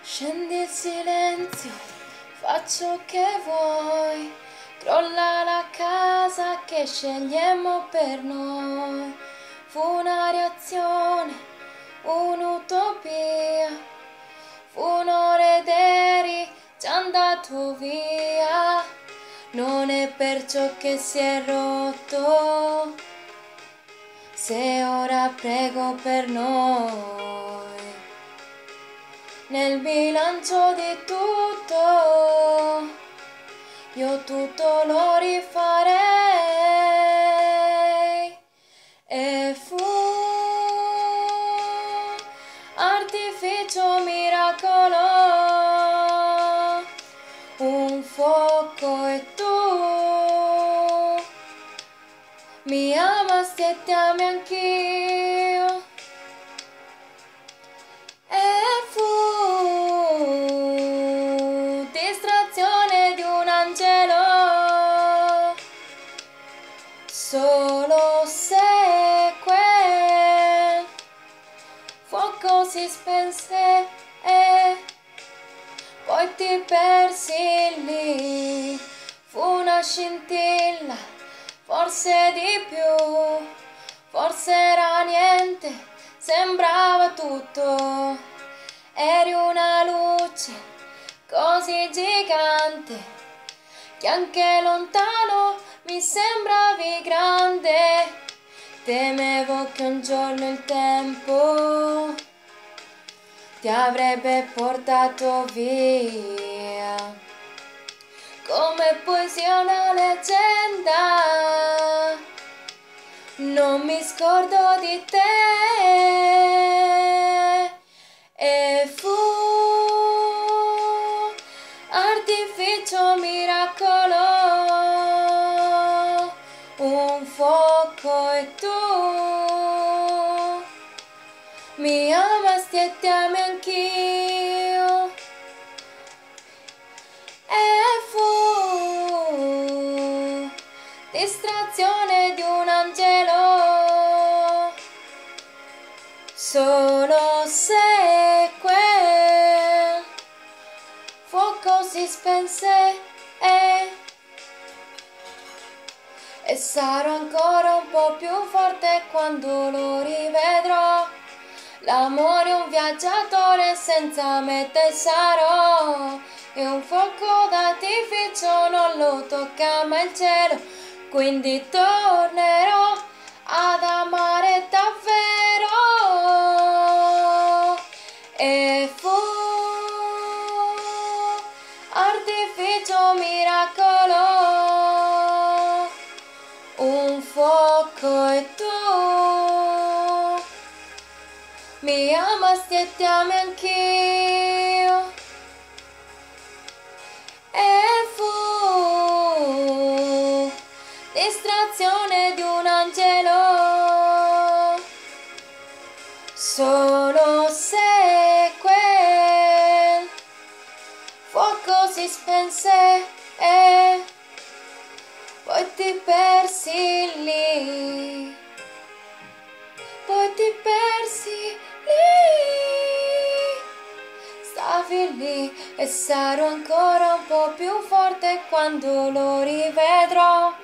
Scendi il silenzio, faccio che vuoi, crolla la casa che scegliemmo per noi. Fu una reazione, un'utopia, fu un'ora ed eri già andato via. Non è perciò che si è rotto, se ora prego per noi. Nel bilancio di tutto, io tutto lo rifarei. E fu artificio miracolo, un fuoco e tu mi amasti e ti ami anch'io. Solo se quel fuoco si spense e poi ti persi lì, fu una scintilla, forse di più, forse era niente, sembrava tutto, eri una luce così gigante che anche lontano mi sembravi grande. Temevo che un giorno il tempo ti avrebbe portato via, come poesia una leggenda. Non mi scordo di te e fu artificio miracolo, un fuoco e tu mi amasti e ti ami anch'io. E fu distrazione di un angelo, solo se quel fuoco si spense e sarò ancora un po' più forte quando lo rivedrò. L'amore è un viaggiatore, senza me te sarò, e un fuoco d'artificio non lo tocca mai il cielo, quindi tornerò ad amare davvero. E fu artificio miracolo, un fuoco e tu mi amasti e ti ami anch'io. E fu distrazione di un angelo, solo se quel fuoco si spense e poi ti persi lì, poi ti persi lì, stavi lì e sarò ancora un po' più forte quando lo rivedrò.